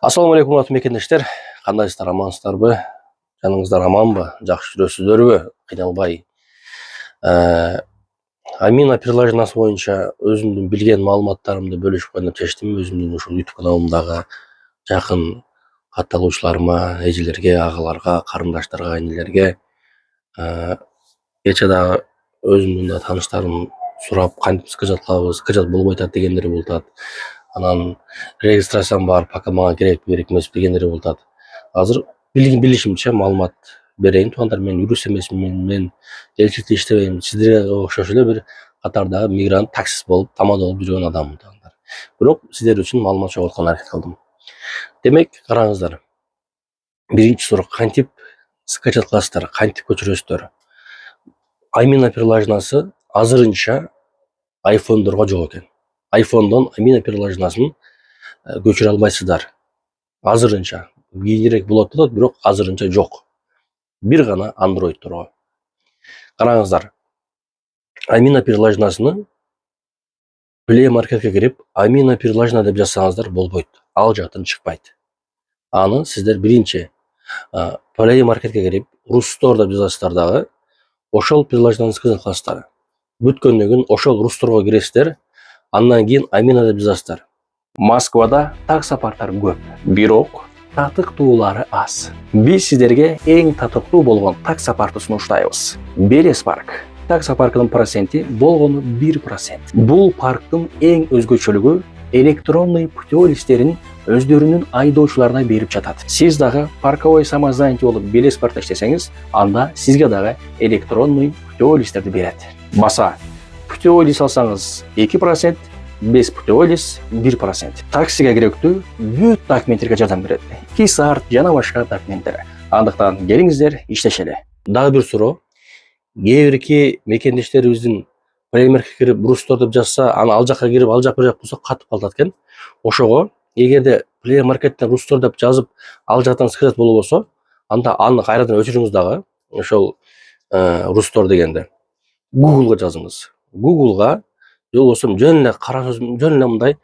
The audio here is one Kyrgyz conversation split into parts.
Ассаламу алейкум, урматтуу мекендештер. Кандайсыздар, амансыздарбы? Жаныңыздар аманбы? Жакшы жүрөсүздөрбү? Кыйналбай. Амина приложениясы боюнча өзүмдүн билген маалыматтарымды бөлүшүп коеюн деп чечтим. Өзүмдүн ушул YouTube каналымдагы жакын катталуучуларыма, эжелерге, агаларга, карындаштарга, инелерге, кече дагы өзүмдүн да тааныштарым сурап, кантип скачат кылабыз, скачат болбой атат дегендери болуп атат. Анан регистрациям бар, пока мага керек эмес дегендери болуп атат. Азыр билишимче маалымат берейин туугандар. Мен юрист эмесмин, мен элчиликте иштебейм. Сиздерге окшош эле бир катарда мигрант, таксист болуп, тамада болуп жүргөн адаммын туугандар. Бирок сиздер үчүн маалымат чогултканга аракет кылдым. Демек, караңыздар. Биринчи суроо: кантип скачат кыласыздар, кантип көчүрөсүздөр? Амина приложениясы азырынча айфондорго жок экен. Айфондон Амина приложениясын көчүрө албайсыздар. Азырынча. Кийинирээк болот деп атат, бирок азырынча жок. Бир гана андроидторго. Караңыздар. Амина приложениясыны Play Marketке кирип, Амина приложения деп жазсаңыздар болбойт. Ал жактан чыкпайт. Аны сиздер биринчи Play Marketке кирип, Рустор деп жазасыздар дагы. Ошол приложенияны скачать кыласыздар. Бүткөндөн кийин ошол Русторго киресиздер. Андан кийин Амина деп жазасыздар. Москвада таксопарктар көп, бирок татыктуулары аз. Биз сиздерге эң татыктуу болгон таксопартты сунуштайбыз. Белес парк. Таксопарктын проценти болгону 1%. Бул парктын эң өзгөчөлүгү электронный путевой листтерин өздөрүнүн айдоочуларына берип жатат. Сиз дагы парковой самозанятый болуп Белес паркта иштесеңиз, анда сизге дагы электронный путевой листтерди берет. Баса, путевой лист алсаңыз 2%, без путевой лист 1%. Таксиге керектүү бүт документтерге жардам берет. Кисарт жана башка документтер. Андыктан келиңиздер, иштешели. Дагы бир суроо. Кээ-бирки мекендештерибиздин Плеймаркетке кирип Рустор деп жазса, аны ал жакка кирип, ал жак бир жак болсо катып калат экен. Ошого эгерде Плеймаркеттен Рустор деп жазып, ал жактан скачат болбосо, анда аны кайрадан өчүрүңүз дагы. Ошол Рустор дегенде Google'га жазыңыз. Google'га же болбосо жөн эле кара сөз, жөн эле мындай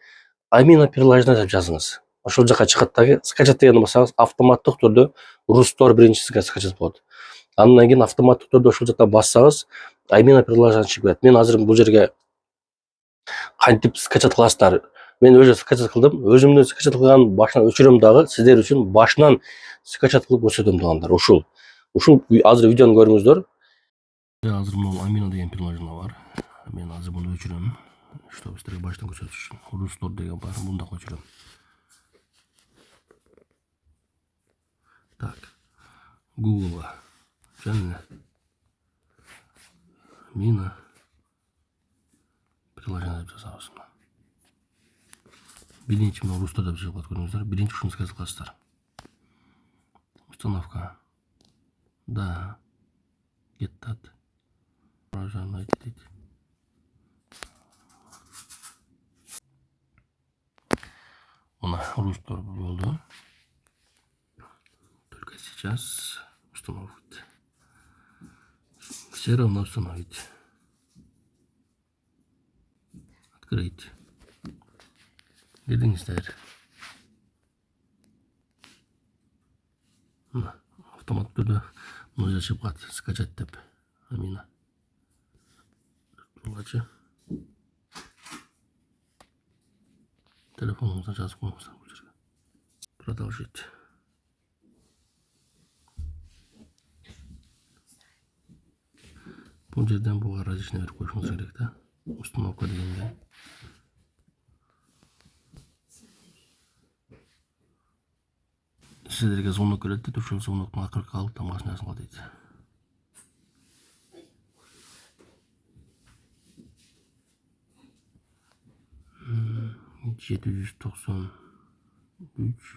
Амина приложения деп жазыңыз. Ошол жака чыгат дагы. Скачат дегенди бассаңыз, автоматтык түрдө Рустор биринчисиге скачат болот. Андан кийин автоматтык түрдө ошол жактан бассаңыз, Амина приложения чыгып кетет. Мен азыр бул жерге кантип скачат кыласыздар? Мен өзү скачат кылдым. Өзүмдүн скачат кылган башынан өчүрөм дагы, сиздер үчүн башынан скачат кылып көрсөтөм туугандар. Ушул азыр видеону көрүңүздөр. Азыр могу Амина деген приложение бар. Мен азыр муну өчүрөм. Чтобы сиздерге баштан көрсөтүш үчүн. Рустор деген бар, муну да өчүрөм. Так. Google'га жана Амина приложение деп жазабыз. Биринчи мына Рустор деп жазып көрүңүздөр. Биринчи ушуну скачат кыласыздар. Установка. Да. Геттат. Приложение дейт. Мына Рустор болду. Только сейчас установить. Все равно установить. Открыть. Дедиңиздер. Автомат түрдө мына чыгып калат, скачать деп. Амина. Булачы. Телефонуңузда жазып коюңуздар бул жерге. Продолжить. Бул жерден буга различный берип коюшуңуз керек да. Установка дегенде. Сиздерге звонок келет дейт, ошол звоноктун акыркы алып тамгасына жазылат дейт. Жети жүз токсон үч,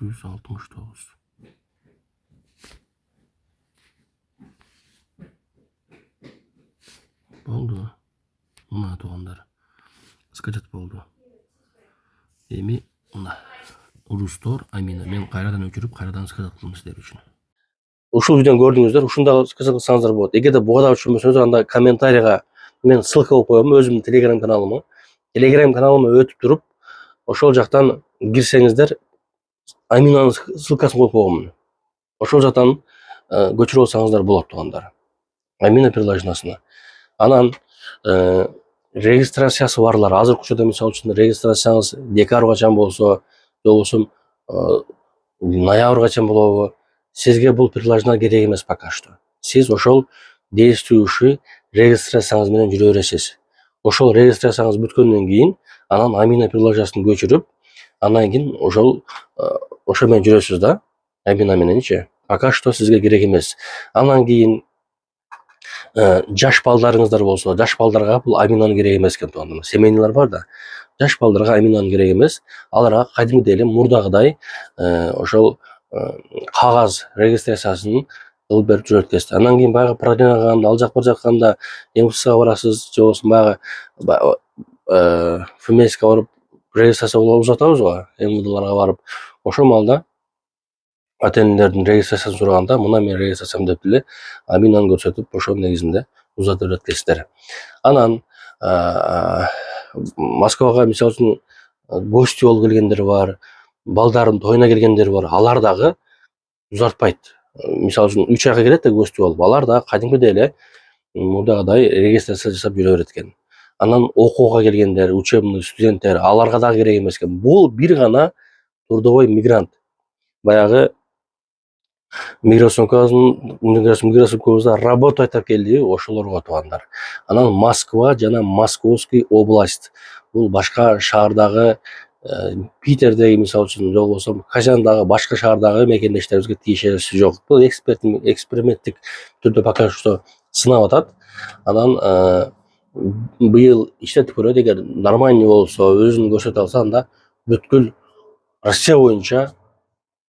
169. Болду. Мына туугандар. Скачат болду. Эми мына Рустор Амина. Мен кайрадан өчүрүп, кайрадан скачат кылдым сиздер үчүн. Ушул видеону көрдүңүздөр, ушундагы скачат кылсаңыздар болот. Эгерде буга да түшүнбөсөңүздөр, анда комментарийга мен ссылка коюп коем өзүмдүн Telegram каналыма. Telegram каналыма өтүп туруп, ошол жактан кирсеңиздер, Аминанын ссылкасын коюп койгонмун. Ошол жактан көчүрүп алсаңыздар болот туугандар. Амина приложениясына. Анан регистрациясы барлар азыркы учурда мисалы үчүн регистрацияңыз декабрга чейин болсо, же болбосо ноябрга чейин болобу, сизге бул приложение керек эмес пока что. Сиз ошол действующий регистрацияңыз менен жүрө бересиз. Ошол регистрацияңыз бүткөндөн кийин анан Амина приложениясын көчүрүп, андан кийин ошо менен жүрөсүз да. Амина мененчи. Пока что сизге керек эмес. Андан кийин жаш балдарыңыздар болсо, жаш балдарга бул Аминанын керек эмес экен туугандар. Семейныйлар бар да. Жаш балдарга Аминанын керек эмес. Аларга кадимки эле мурдагыдай ошол кагаз регистрациясын кылып берип жүрөт экенсиз. Андан кийин баягы продвинованный ал жак бар жатканда МФЦга барасыз, же болбосо баягы ФМСка барып регистрация болуп жатабыз го, МВДларга барып. Ошол маалда ата энелердин регистрациясын сураганда мына менин регистрациям деп эле Аминаны көрсөтүп, ошол негизинде узатып берет экенсиздер. Анан Москвага мисалы үчүн гости болуп келгендер бар, балдарын тоюна келгендер бар. Алар дагы узатпайт. Мисалы үчүн 3 айга келет да гости болуп. Алар дагы кадимкидей эле мурдагыдай регистрация жасап жүрө берет экен. Анан окууга келгендер, учебный студенттер, аларга дагы керек эмес экен. Бул бир гана трудовой мигрант. Баягы миграцион кабызда работа айтып келди, ошолорго туугандар. Анан Москва жана Московский область. Бул башка шаардагы Питердеги мисалы үчүн, же болбосо Казандагы башка шаардагы мекендештерибизге тиешеси жок. Бул эксперименттик түрдө пока что сынап атат. Анан быйыл иштетип көрөт, эгер нормальный болсо, өзүн көрсөтө алса, анда бүткүл Россия боюнча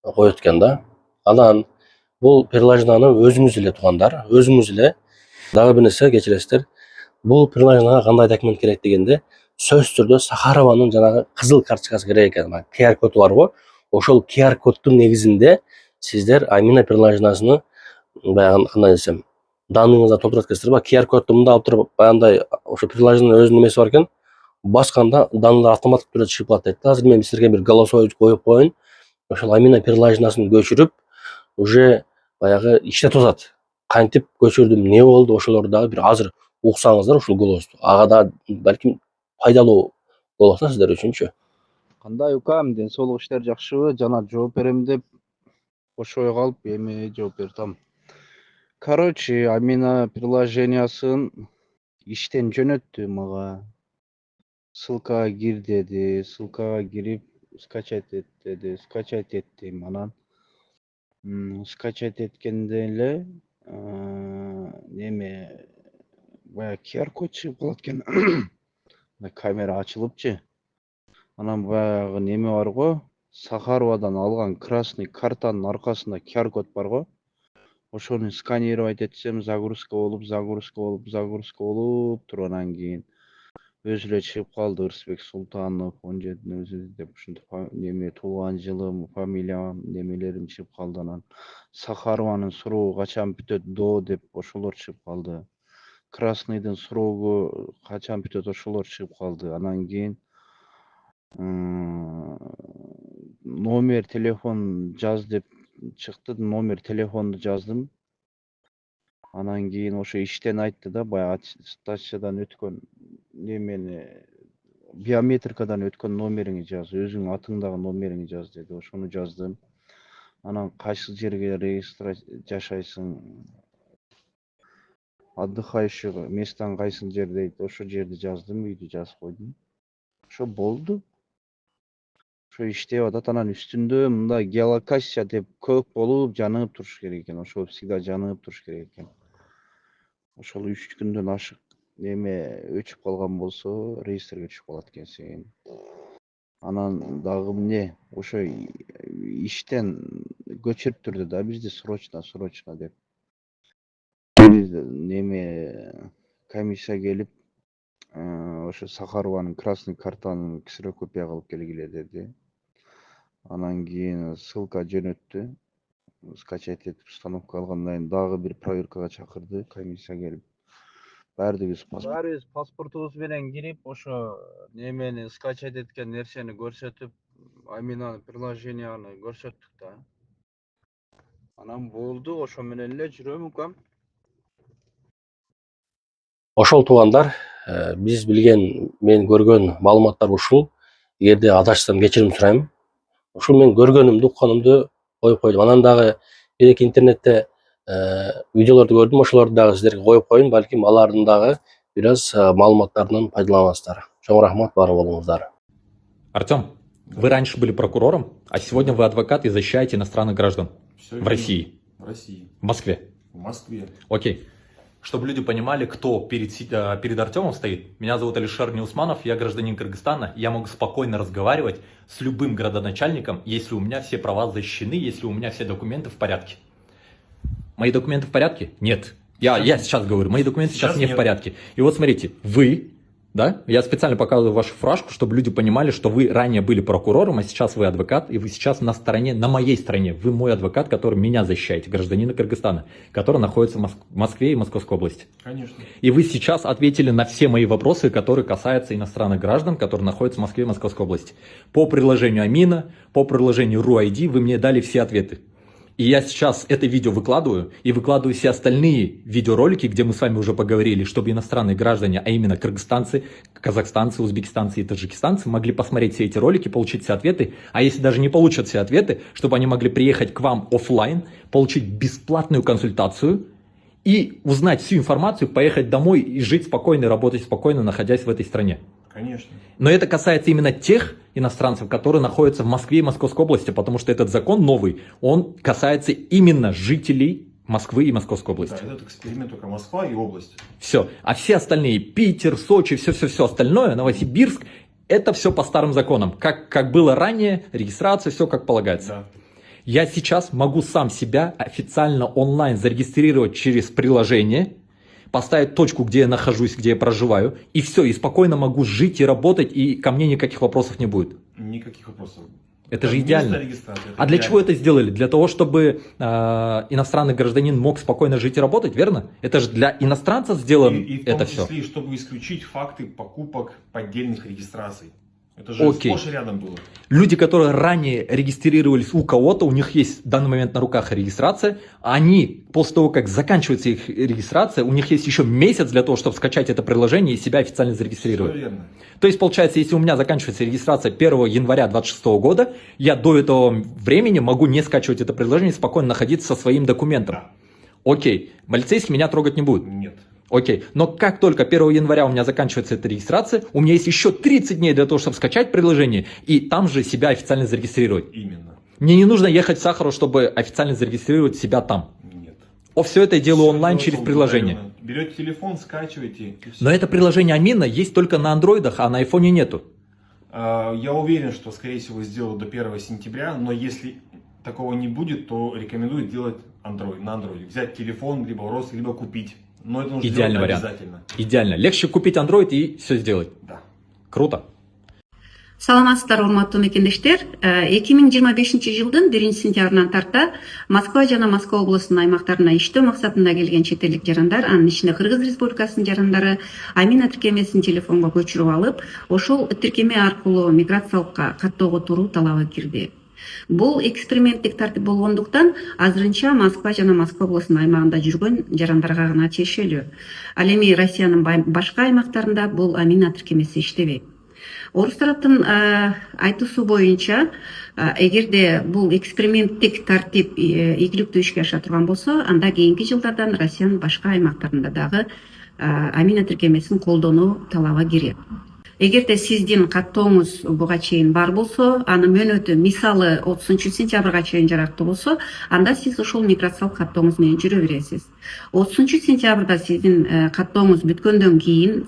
коет экен да. Анан бул приложениени өзүңүз эле туугандар, өзүңүз эле дагы бир нерсе кечиресиздер. Бул приложенияга кандай документ керек дегенде, сөзсүз түрдө Сахарованын жанагы кызыл карточкасы керек экен. QR коду барбы? Ошол QR коддун негизинде сиздер Амина приложениясыны баягы кандай десем, данныйыңызды толтурат экенсиздер ба? QR кодду мында алып туруп, баягындай ошо приложениянын өзүнүн немеси бар экен. Басканда данныйлар автоматтык түрдө чыгып калат дейт. Азыр мен силерге бир голосовой коюп коеюн. Ошол Амина приложениясын көчүрүп, уже баягы иштетип атат. Кантип көчүрдүм, эмне болду, ошолорду дагы бир азыр уксаңыздар ушул голосту. Ага да балким пайдалуу болот да сиздер үчүнчү. Кандай укам, ден соолук иштер жакшыбы? Жана жооп берем деп ошой калып, эми жооп бердим. Короче, Амина приложениясын иштен жөнөттү мага. Ссылкага кир деди. Ссылкага кирип, скачать эт деди. Скачать эттим. Анан скачать эткенде эле неме баягы QR код чыгып калат экен. Камера ачылыпчы. Анан баягы неме бар го, Сахаровандан алган красный картанын аркасында QR код бар го. Ошону сканировать этсем, загрузка болуп туруп анан кийин өзү эле чыгып калды. Ырысбек Султанов 17 өзү деп ушинтип неме туулган жылым, фамилиям, немелерим чыгып калды. Анан Сахарованын суроогу качан бүтөт до деп ошолор чыгып калды. Красныйдын суроогу качан бүтөт ошолор чыгып калды. Анан кийин номер телефон жаз деп чыкты. Номер телефонду жаздым. Анан кийин ошо иштен айтты да, баягы аттестациядан өткөн немени, биометрикадан өткөн номериңди жаз, өзүңдүн атыңдагы номериңди жаз деди. Ошону жаздым. Анан кайсы жерге жашайсың, отдыхающий местоң кайсы жер дейт, ошо жерди жаздым, үйдү жазып койдум. Ошо болду. Ошо иштеп атат. Анан үстүндө мындай геолокация деп көк болуп жанып туруш керек экен. Ошол всегда жанып туруш керек экен. Ошол 3 күндөн ашык неме өчүп калган болсо, реестрге түшүп калат экенсиң. Анан дагы эмне, ошо иштен көчүрүп турду да бизди срочно деп. Неме комиссия келип, ошо Сахарованын красный картанын ксерокопия кылып келгиле деди. Анан кийин ссылка жөнөттү. Скачать этип установка алгандан кийин дагы бир проверкага чакырды, комиссия келип. Баарыбыз паспортубуз менен кирип, ошо немени скачать эткен нерсени көрсөтүп, Аминаны приложенияны көрсөттүк да. Анан болду, ошо менен эле жүрөм укам. Ошол туугандар, биз билген, мен көргөн маалыматтар ушул. Эгерде адашсам кечирим сурайм. Ушул мен көргөнүмдү, укканымды коюп койдум. Анан дагы бир-эки интернетте видеолорду көрдүм, ошолорду дагы сиздерге коюп коеюн, балким алардын дагы бир аз маалыматтарынан пайдаланасыздар. Чоң рахмат баары болуңуздар. Артем, вы раньше были прокурором, а сегодня вы адвокат и защищаете иностранных граждан Всё в верно. России, В России. в Москве. В Москве. Окей. Чтобы люди понимали, кто перед Артемом стоит. Меня зовут Алишер Неусманов, я гражданин Кыргызстана. Я могу спокойно разговаривать с любым градоначальником, если у меня все права защищены, если у меня все документы в порядке. Мои документы в порядке? Нет. Я сейчас говорю, мои документы сейчас не в нет. порядке. И вот смотрите, вы, да, я специально показываю вашу фуражку, чтобы люди понимали, что вы ранее были прокурором, а сейчас вы адвокат, и вы сейчас на стороне, на моей стороне. Вы мой адвокат, который меня защищаете, гражданина Кыргызстана, который находится в Москве и Московской области. Конечно. И вы сейчас ответили на все мои вопросы, которые касаются иностранных граждан, которые находятся в Москве и Московской области. По приложению Амина, по приложению RUID вы мне дали все ответы. И я сейчас это видео выкладываю, и выкладываю все остальные видеоролики, где мы с вами уже поговорили, чтобы иностранные граждане, а именно кыргызстанцы, казахстанцы, узбекистанцы и таджикистанцы могли посмотреть все эти ролики, получить все ответы. А если даже не получат все ответы, чтобы они могли приехать к вам офлайн, получить бесплатную консультацию и узнать всю информацию, поехать домой и жить спокойно, работать спокойно, находясь в этой стране. Конечно. Но это касается именно тех иностранцев, которые находятся в Москве и Московской области, потому что этот закон новый, он касается именно жителей Москвы и Московской области. Да, этот эксперимент только Москва и область. Все. А все остальные, Питер, Сочи, все остальное, Новосибирск, это все по старым законам. Как было ранее, регистрация, все как полагается. Да. Я сейчас могу сам себя официально онлайн зарегистрировать через приложение, поставить точку, где я нахожусь, где я проживаю, и все, и спокойно могу жить и работать, и ко мне никаких вопросов не будет. Никаких вопросов. Это же идеально. Регистрация, это А для идеально. чего это сделали? Для того, чтобы иностранный гражданин мог спокойно жить и работать, верно? Это же для иностранцев сделано И в том это числе, все. чтобы исключить факты покупок поддельных регистраций. Это же Окей. сплошь и рядом было. Люди, которые ранее регистрировались у кого-то, у них есть в данный момент на руках регистрация, они после того, как заканчивается их регистрация, у них есть еще месяц для того, чтобы скачать это приложение и себя официально зарегистрировать. Все верно. То есть, получается, если у меня заканчивается регистрация 1 января 2026 года, я до этого времени могу не скачивать это приложение и спокойно находиться со своим документом. Да. Окей, полицейский меня трогать не будет. Нет. Окей, но как только 1 января у меня заканчивается эта регистрация, у меня есть еще 30 дней для того, чтобы скачать приложение и там же себя официально зарегистрировать. Именно. Мне не нужно ехать в Сахару, чтобы официально зарегистрировать себя там. Нет. Все это я делаю Всё онлайн делается через приложение. удаленно. Берете телефон, скачиваете. И всё. Но это приложение Амина есть только на андроидах, а на айфоне нету. Я уверен, что, скорее всего, сделают до 1 сентября, но если такого не будет, то рекомендую делать Android, на Android. Взять телефон, либо в рост, либо купить. Но это нужно Идеальный делать вариант. обязательно. Идеально. Легче купить Android и все сделать. Да. Круто. Саламатсыздар, урматтуу мекендештер. 2025 жылдын 1 сентябрынан тарта Москва жана Москва облусунун аймактарына иштөө максатында келген чет элдик жарандар, анын ичинде Кыргыз Республикасынын жарандары Амина тиркемесин телефонго көчүрүп алып, ошол тиркеме аркылуу миграциялык каттоого туруу талабы кирди. Бул эксперименттик тартип болгондуктан азырынча Москва жана Москва облусунун аймагында жүргөн жарандарга гана тиешелүү. Ал эми Россиянын башка аймактарында бул Амина тиркемеси иштебейт. Орус тараптын айтуусу боюнча, эгерде бул эксперименттик тартип ийгиликтүү ишке аша турган болсо, анда кийинки жылдардан Россиянын башка аймактарында дагы Амина тиркемесин колдонуу талабы кирет. Эгерде сиздин каттооңуз буга чейин бар болсо, анын мөөнөтү мисалы 30 сентябрга чейин жарактуу болсо, анда сиз ошол миграциялык каттооңуз менен жүрө бересиз. 30 сентябрда сиздин каттооңуз бүткөндөн кийин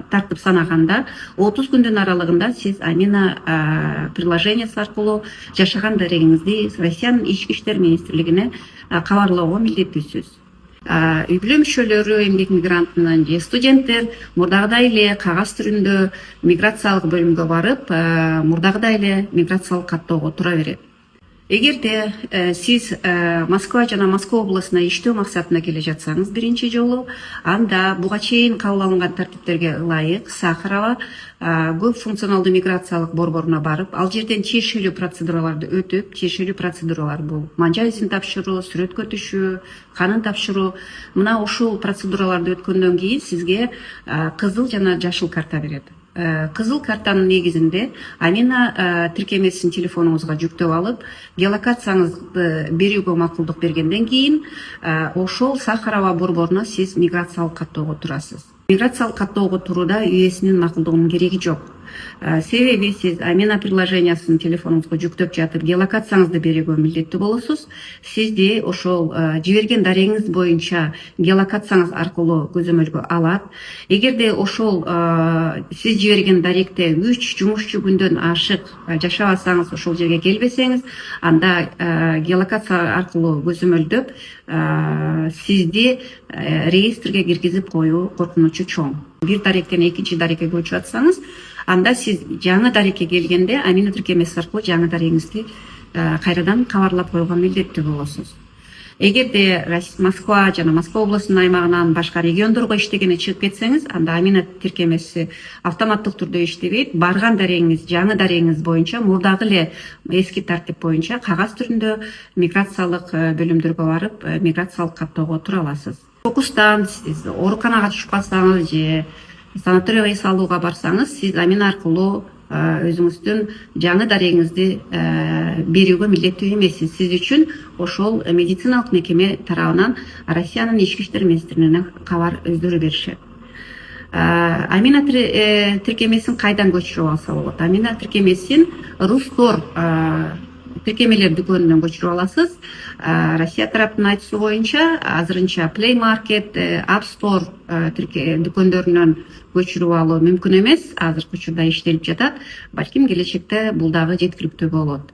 тартып санаганда 30 күндүн аралыгында сиз Амина приложениясы аркылуу жашаган дарегиңизди Россиянын Ички иштер министрлигине кабарлоого милдеттүүсүз. Үй бүлө мүчөлөрү, эмгек мигрантынын же студенттер мурдагыдай эле кагаз түрүндө миграциялык бөлүмгө барып, мурдагыдай эле миграциялык каттоого тура берет. Эгерде сиз Москва жана Москва облусуна иштөө максатында келе жатсаңыз биринчи жолу, анда буга чейин кабыл алынган тартиптерге ылайык Сахарова көп функционалдуу миграциялык борборуна барып, ал жерден тиешелүү процедураларды өтүп, тиешелүү процедуралар бул манжа изин тапшыруу, сүрөткө түшүү, канын тапшыруу, мына ушул процедураларды өткөндөн кийин сизге кызыл жана жашыл карта берет. Кызыл картанын негизинде Амина тиркемесин телефонуңузга жүктөп алып, геолокацияңызды берүүгө макулдук бергенден кийин ошол Сахарова борборуна сиз миграциялык каттоого турасыз. Миграциялык каттоого турууда үйесинин макулдугунун кереги жок. Себеби сиз Амина приложениясын телефонуңузга жүктөп жатып, геолокацияңызды берүүгө милдеттүү болосуз. Сизди ошол жиберген дарегиңиз боюнча геолокацияңыз аркылуу көзөмөлгө алат. Эгерде ошол сиз жиберген даректе 3 жумушчу күндөн ашык жашабасаңыз, ошол жерге келбесеңиз, анда геолокация аркылуу көзөмөлдөп сизди реестрге киргизип коюу коркунучу чоң. Бир даректен экинчи дарекке көчүп атсаңыз, анда сиз жаңы дарекке келгенде Амина тиркемеси аркылуу жаңы дарегиңизди кайрадан кабарлап коюуга милдеттүү болосуз. Эгерде Москва жана Москва облусунун аймагынан башка региондорго иштегени чыгып кетсеңиз, анда Амина тиркемеси автоматтык түрдө иштебейт. Барган дарегиңиз, жаңы дарегиңиз боюнча мурдагы эле эски тартип боюнча кагаз түрүндө миграциялык бөлүмдөргө барып, миграциялык каттоого тура аласыз. Кокустан сиз ооруканага түшүп калсаңыз же санаторийге эс алууга барсаңыз, сиз Амина аркылуу өзүңүздүн жаңы дарегиңизди берүүгө милдеттүү эмессиз. Сиз үчүн ошол медициналык мекеме тарабынан Россиянын ички иштер министрлигине кабар өздөрү беришет. Амина тиркемесин кайдан көчүрүп алса болот? Амина тиркемесин Рустор тиркемелер дүкөнүнөн көчүрүп аласыз. Россия тараптын айтуусу боюнча азырынча Play Market, App Store дүкөндөрүнөн көчүрүп алуу мүмкүн эмес. Азыркы учурда иштелип жатат. Балким келечекте бул дагы жеткиликтүү болот.